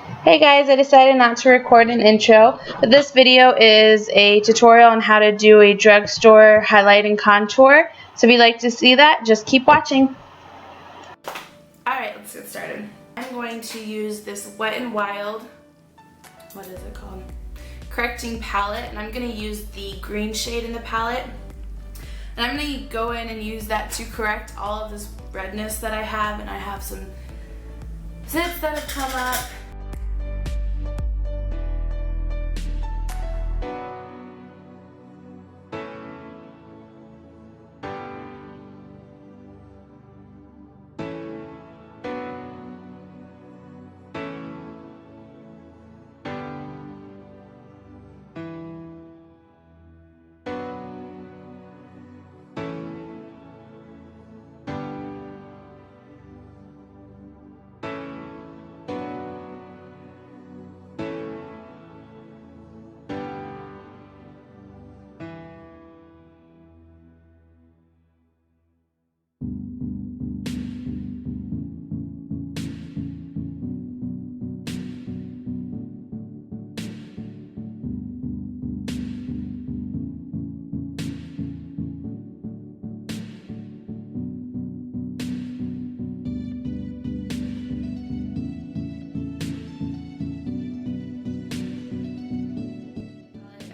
Hey guys, I decided not to record an intro, but this video is a tutorial on how to do a drugstore highlight and contour. So if you'd like to see that, just keep watching. Alright, let's get started. I'm going to use this Wet n Wild, what is it called? Correcting palette, and I'm going to use the green shade in the palette. And I'm going to go in and use that to correct all of this redness that I have, and I have some zits that have come up.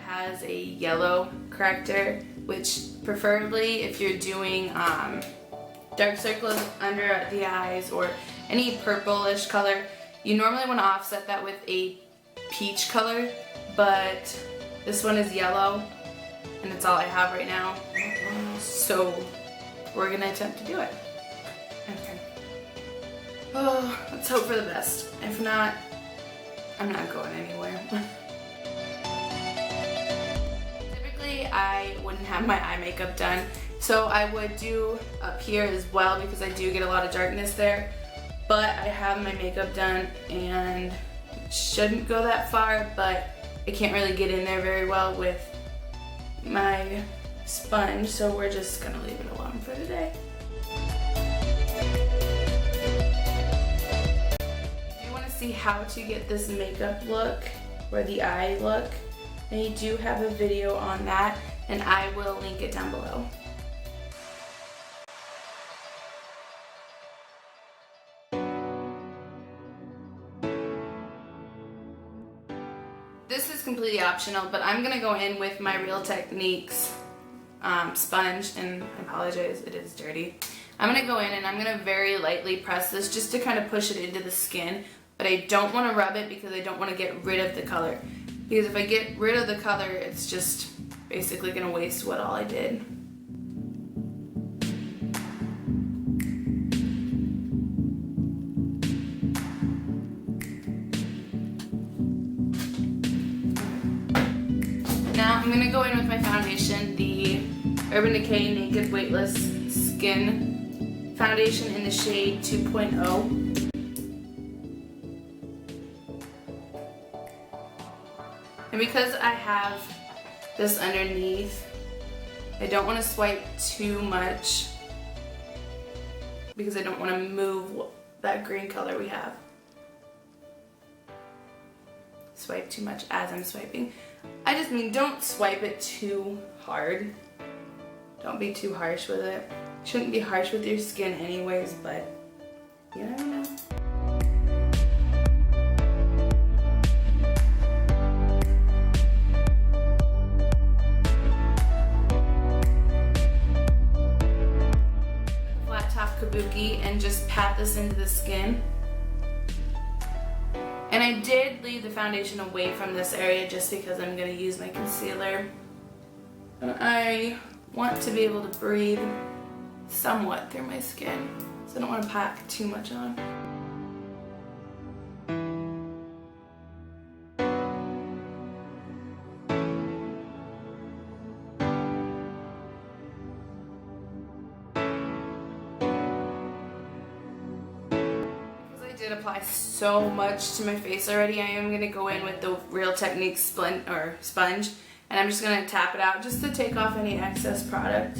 Has a yellow corrector, which preferably if you're doing dark circles under the eyes or any purplish color, you normally want to offset that with a peach color, but this one is yellow and it's all I have right now, so we're gonna attempt to do it. Okay. Oh, let's hope for the best. If not, I'm not going anywhere. I wouldn't have my eye makeup done, so I would do up here as well because I do get a lot of darkness there, but I have my makeup done and it shouldn't go that far, but I can't really get in there very well with my sponge, so we're just gonna leave it alone for today. If you want to see how to get this makeup look or the eye look, I do have a video on that, and I will link it down below. This is completely optional, but I'm going to go in with my Real Techniques sponge, and I apologize, it is dirty. I'm going to go in and I'm going to very lightly press this just to kind of push it into the skin, but I don't want to rub it because I don't want to get rid of the color. Because if I get rid of the color, it's just basically going to waste what all I did. Now I'm going to go in with my foundation, the Urban Decay Naked Weightless Skin Foundation in the shade 2.0. And because I have this underneath, I don't want to swipe too much because I don't want to move that green color we have. Swipe too much as I'm swiping. I just mean don't swipe it too hard. Don't be too harsh with it. Shouldn't be harsh with your skin anyways, but you never know. Kabuki and just pat this into the skin. And I did leave the foundation away from this area just because I'm going to use my concealer. And I want to be able to breathe somewhat through my skin, so I don't want to pack too much on. Apply so much to my face already, I am going to go in with the Real Techniques sponge, and I'm just going to tap it out just to take off any excess product.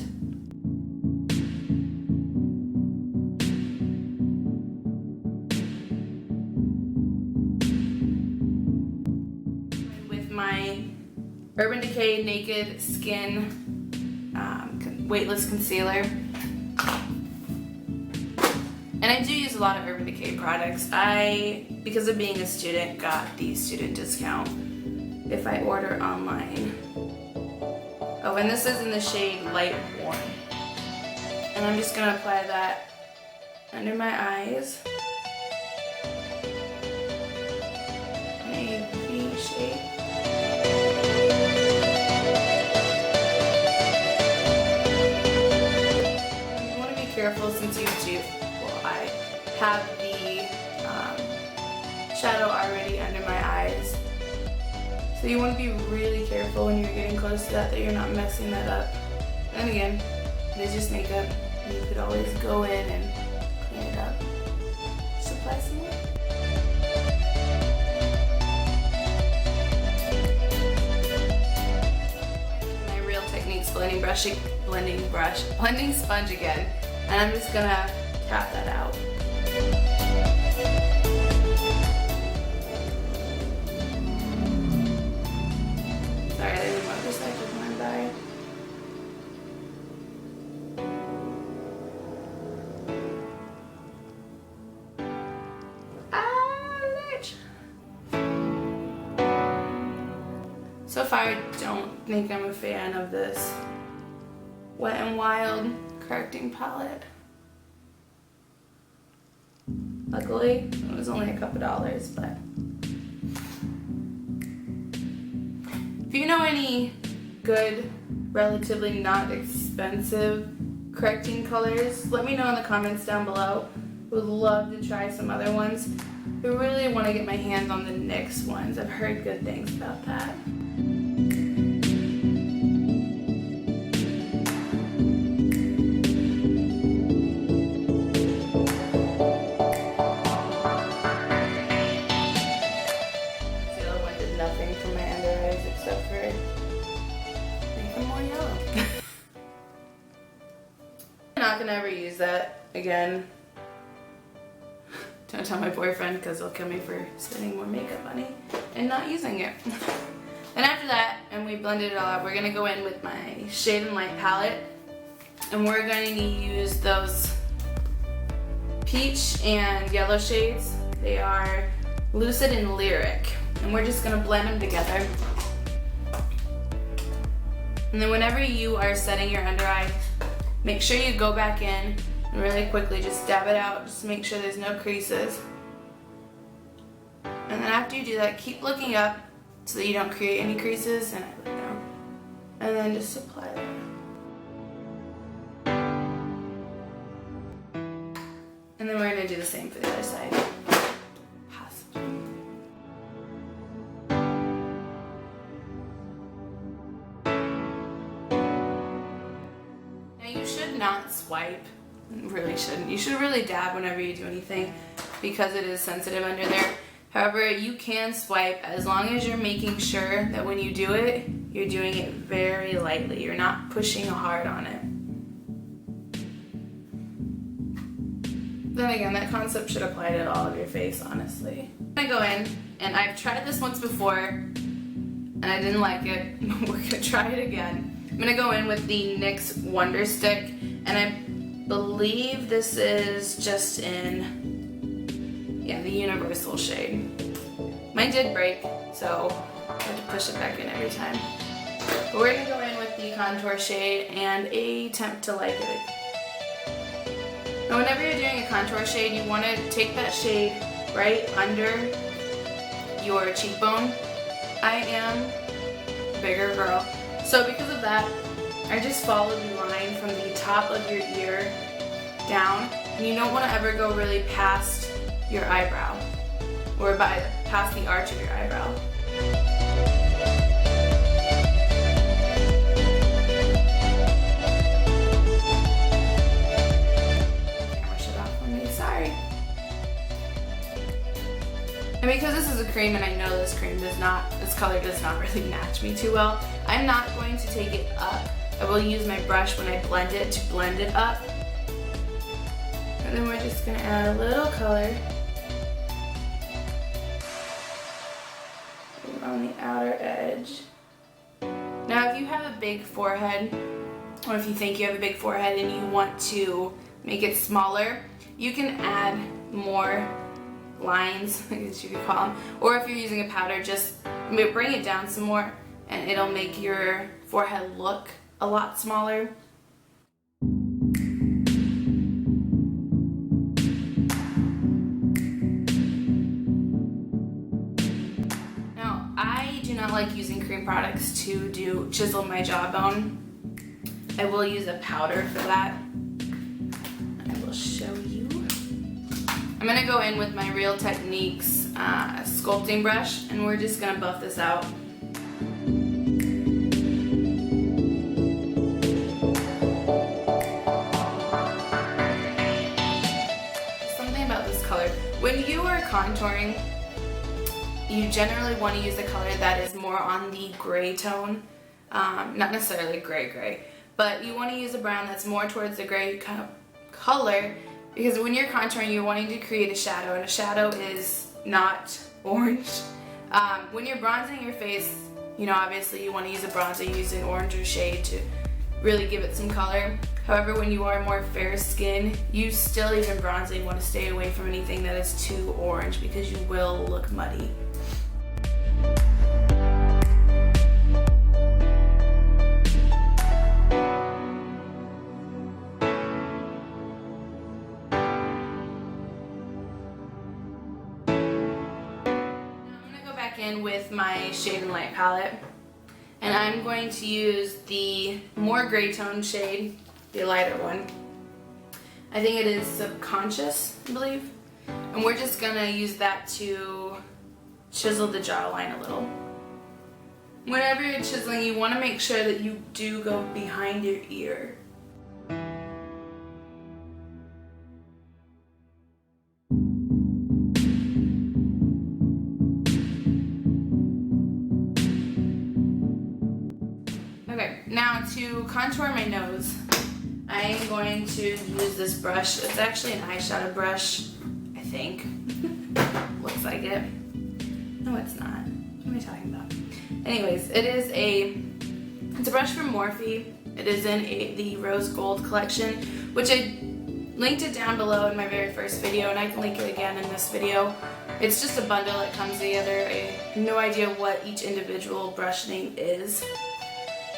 Urban Decay Naked Skin Weightless Concealer. And I do use a lot of Urban Decay products. I, because of being a student, got the student discount if I order online. Oh, and this is in the shade Light Warm. And I'm just gonna apply that under my eyes. In a V shape. You wanna be careful since you do, well, I have the shadow already under my eyes. So you want to be really careful when you're getting close to that you're not messing that up. And again, it is just makeup. You could always go in and clean it up. Just apply some more. My Real Techniques blending sponge again. And I'm just gonna tap that out. Sorry, I didn't want to recycle mine by. So far, I don't think I'm a fan of this Wet n Wild correcting palette. Luckily, it was only a couple dollars, but if you know any good, relatively not expensive correcting colors, let me know in the comments down below. Would love to try some other ones. I really want to get my hands on the NYX ones. I've heard good things about that. I'm not gonna ever use that again. Don't tell my boyfriend because he'll kill me for spending more makeup money and not using it. And after that, and we blended it all out, we're gonna go in with my Shade and Light palette, and we're going to use those peach and yellow shades. They are Lucid and Lyric, and we're just gonna blend them together. And then whenever you are setting your under eye, make sure you go back in and really quickly just dab it out, just to make sure there's no creases. And then after you do that, keep looking up so that you don't create any creases, and I look down. And then just apply that. And then we're gonna do the same for the other side. Possibly. You should not swipe, really shouldn't. You should really dab whenever you do anything because it is sensitive under there. However, you can swipe as long as you're making sure that when you do it, you're doing it very lightly. You're not pushing hard on it. Then again, that concept should apply to all of your face, honestly. I'm gonna go in, and I've tried this once before, and I didn't like it. We're gonna try it again. I'm gonna go in with the NYX Wonder Stick, and I believe this is just in, yeah, the universal shade. Mine did break, so I have to push it back in every time. But we're gonna go in with the contour shade and attempt to like it. Now whenever you're doing a contour shade, you wanna take that shade right under your cheekbone. I am a bigger girl. So because of that, I just follow the line from the top of your ear down, and you don't want to ever go really past your eyebrow, or past the arch of your eyebrow. Camera shut off on me, sorry. And because this is a cream, and I know this color does not really match me too well, I'm not going to take it up. I will use my brush when I blend it to blend it up. And then we're just gonna add a little color on the outer edge. Now if you have a big forehead, or if you think you have a big forehead and you want to make it smaller, you can add more lines, I guess you could call them, or if you're using a powder, just bring it down some more and it'll make your forehead look a lot smaller. Now, I do not like using cream products to chisel my jawbone. I will use a powder for that. I will show you. I'm gonna go in with my Real Techniques sculpting brush, and we're just gonna buff this out. Something about this color. When you are contouring, you generally want to use a color that is more on the gray tone. Not necessarily gray, but you want to use a brown that's more towards the gray color, because when you're contouring, you're wanting to create a shadow, and a shadow is not orange. When you're bronzing your face, you know, obviously you want to use a bronzer, use an oranger shade to really give it some color. However, when you are more fair skin, you still, even bronzing, want to stay away from anything that is too orange because you will look muddy. In with my Shade and Light palette, and I'm going to use the more gray tone shade, the lighter one. I think it is Subconscious, I believe, and we're just gonna use that to chisel the jawline a little. Whenever you're chiseling, you want to make sure that you do go behind your ear. Now to contour my nose, I am going to use this brush. It's actually an eyeshadow brush, I think. Looks like it. No, it's not. What am I talking about? Anyways, it's a brush from Morphe. It is in the Rose Gold collection, which I linked it down below in my very first video, and I can link it again in this video. It's just a bundle that comes together. I have no idea what each individual brush name is.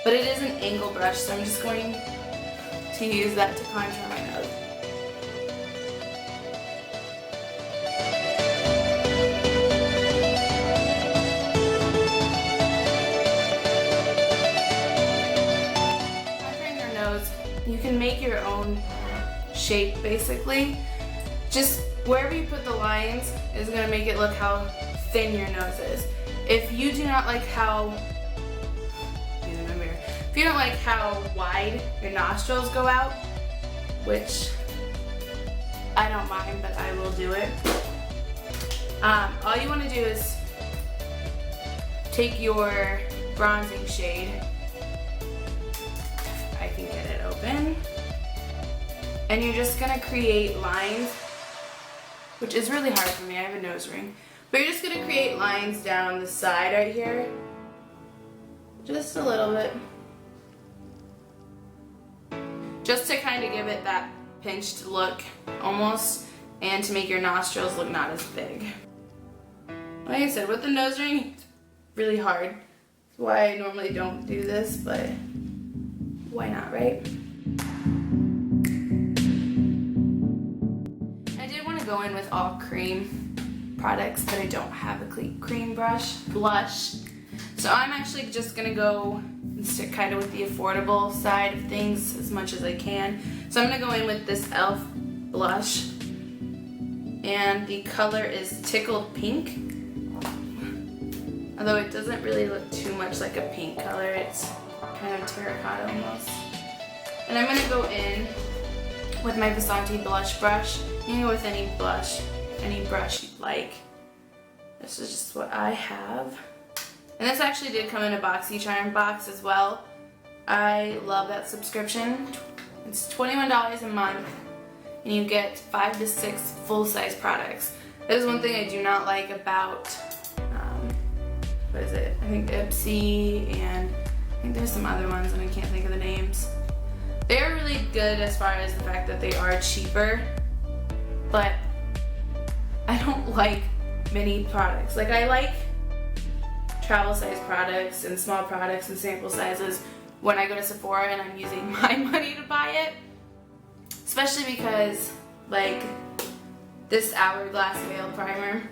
But it is an angle brush, so I'm just going to use that to contour my nose. Contouring your nose, you can make your own shape basically. Just wherever you put the lines is going to make it look how thin your nose is. If you do not like how If you don't like how wide your nostrils go out, which I don't mind, but I will do it. All you want to do is take your bronzing shade. I can get it open. And you're just going to create lines, which is really hard for me. I have a nose ring. But you're just going to create lines down the side right here. Just a little bit. Just to kind of give it that pinched look almost, and to make your nostrils look not as big. Like I said, with the nose ring, it's really hard. That's why I normally don't do this, but why not, right? I did want to go in with all cream products, but I don't have a cream blush. So I'm actually just going to go and stick kind of with the affordable side of things as much as I can. So I'm going to go in with this e.l.f. blush, and the color is Tickled Pink. Although it doesn't really look too much like a pink color, it's kind of terracotta almost. And I'm going to go in with my Vasanti blush brush. You can go with any brush you'd like. This is just what I have. And this actually did come in a BoxyCharm box as well. I love that subscription. It's $21 a month, and you get 5 to 6 full-size products. That is one thing I do not like about, what is it? I think Ipsy and think there's some other ones and I can't think of the names. They're really good as far as the fact that they are cheaper, but I don't like mini products. Like, I like travel size products and small products and sample sizes when I go to Sephora and I'm using my money to buy it. Especially because, like, this Hourglass Veil Primer,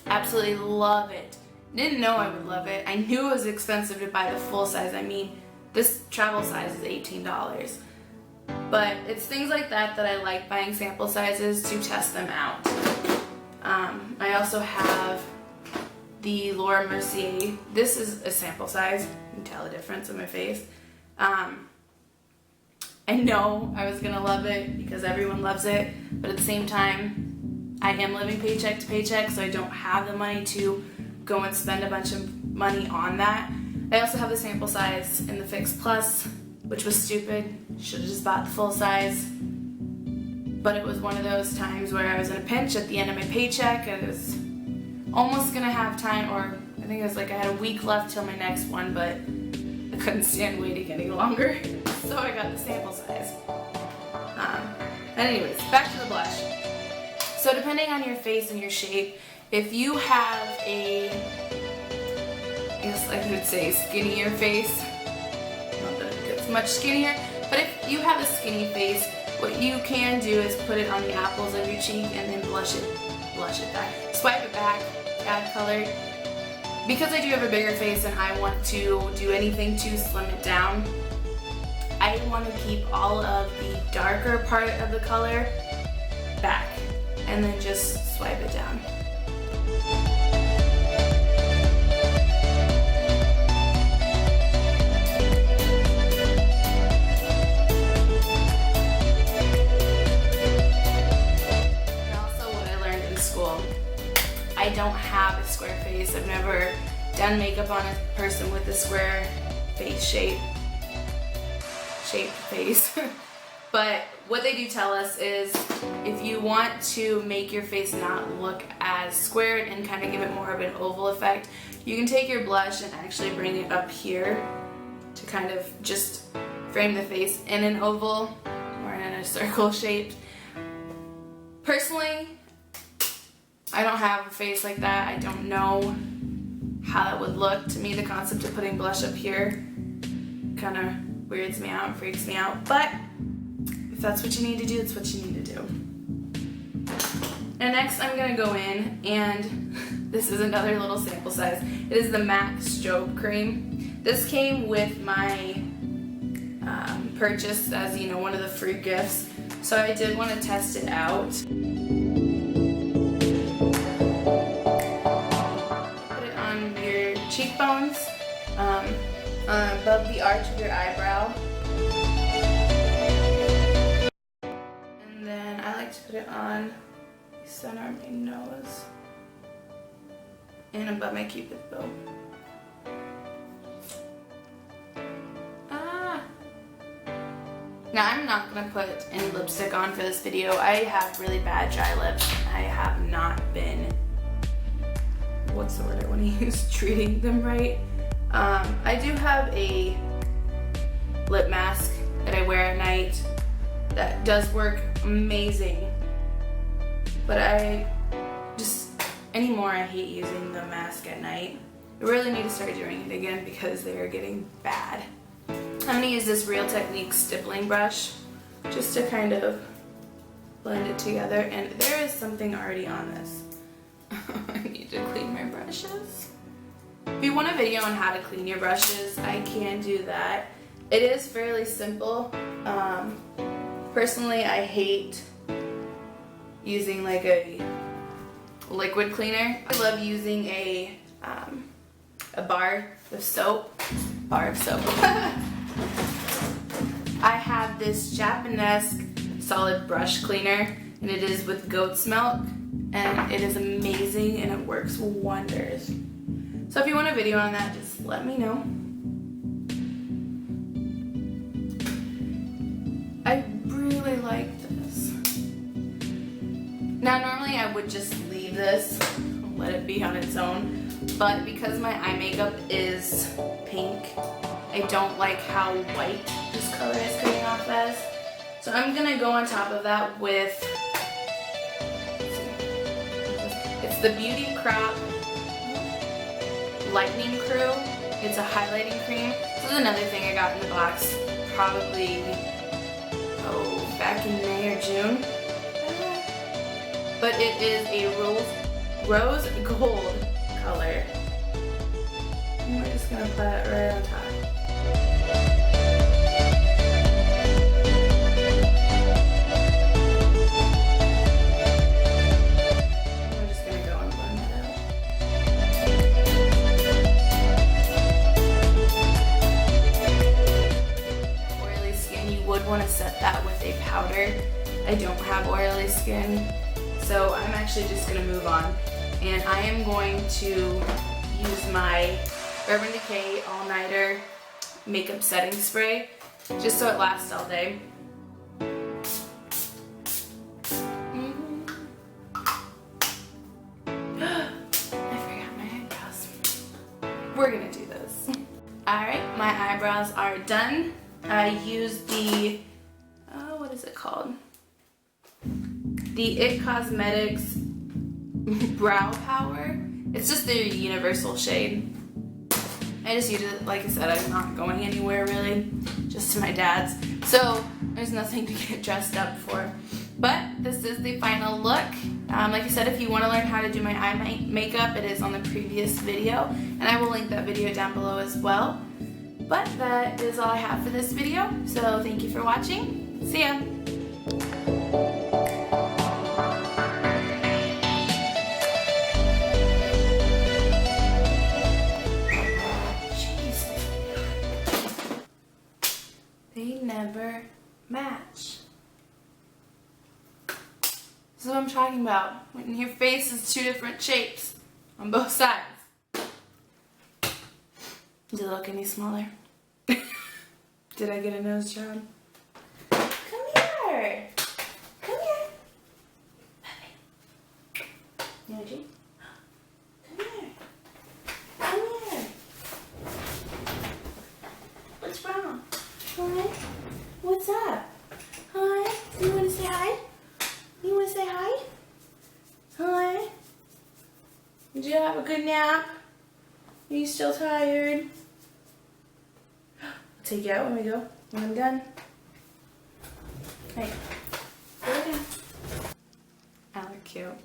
absolutely love it. Didn't know I would love it. I knew it was expensive to buy the full size. I mean, this travel size is $18. But it's things like that that I like buying sample sizes to test them out. I also have the Laura Mercier. This is a sample size. You can tell the difference in my face. I know I was gonna love it because everyone loves it, but at the same time, I am living paycheck to paycheck, so I don't have the money to go and spend a bunch of money on that. I also have the sample size in the Fix Plus, which was stupid. Should have just bought the full size. But it was one of those times where I was in a pinch at the end of my paycheck. I was almost gonna have time, or I think it was like I had a week left till my next one, but I couldn't stand waiting any longer. So I got the sample size. Anyways, back to the blush. So depending on your face and your shape, if you have a, I guess I could say skinnier face, not that it gets much skinnier, but if you have a skinny face, what you can do is put it on the apples of your cheek and then blush it back. Swipe it back, add color. Because I do have a bigger face and I want to do anything to slim it down, I want to keep all of the darker part of the color back and then just swipe it down. And also what I learned in school, I don't have a square face. I've never done makeup on a person with a square face shaped face. But what they do tell us is if you want to make your face not look as squared and kind of give it more of an oval effect, you can take your blush and actually bring it up here to kind of just frame the face in an oval or in a circle shape. Personally, I don't have a face like that. I don't know how that would look. To me, the concept of putting blush up here kind of weirds me out and freaks me out, but if that's what you need to do, it's what you need to do. And next I'm gonna go in, and this is another little sample size. It is the MAC Strobe Cream. This came with my purchase as, you know, one of the free gifts, so I did want to test it out. Put it on your cheekbones, above the arch of your eyebrow. And then I like to put it on the center of my nose and above my cupid's bow. Now I'm not going to put any lipstick on for this video. I have really bad dry lips. I have not been, what's the word I want to use, treating them right. I do have a lip mask that I wear at night that does work amazing, but anymore I hate using the mask at night. I really need to start doing it again because they are getting bad. I'm going to use this Real Techniques stippling brush just to kind of blend it together, and there is something already on this. I need to clean my brushes. If you want a video on how to clean your brushes, I can do that. It is fairly simple. Personally, I hate using like a liquid cleaner. I love using a bar of soap. I have this Japanese solid brush cleaner, and it is with goat's milk, and it is amazing and it works wonders. So if you want a video on that, just let me know. I really like this. Now normally I would just leave this, let it be on its own, but because my eye makeup is pink, I don't like how white this color is coming off as. So I'm gonna go on top of that with, it's the Beauty Crop Lightning Crew. It's a highlighting cream. This is another thing I got in the box probably, back in May or June. But it is a rose gold color. And we're just gonna put it right on top. We're just gonna go and blend that out. Oily skin, you would want to set that with a powder. I don't have oily skin, so I'm actually just gonna move on. And I am going to use my Urban Decay All Nighter Makeup Setting Spray, just so it lasts all day. I forgot my eyebrows. We're gonna do this. Alright, my eyebrows are done. I used the, what is it called? The It Cosmetics Brow Power. It's just the universal shade. I just use it, like I said, I'm not going anywhere really, just to my dad's. So there's nothing to get dressed up for. But this is the final look. Like I said, if you want to learn how to do my eye makeup, it is on the previous video. And I will link that video down below as well. But that is all I have for this video. So thank you for watching. See ya. They never match. This is what I'm talking about. When your face is two different shapes on both sides. Did it look any smaller? Did I get a nose job? Come here. Come here. Puppy. Energy. Come here. Come here. What's wrong? Hi. What's up? Hi. You want to say hi? You want to say hi? Hi. Did you have a good nap? Are you still tired? I'll take you out when we go. When I'm done. Hey. Go down. Oh, they're cute.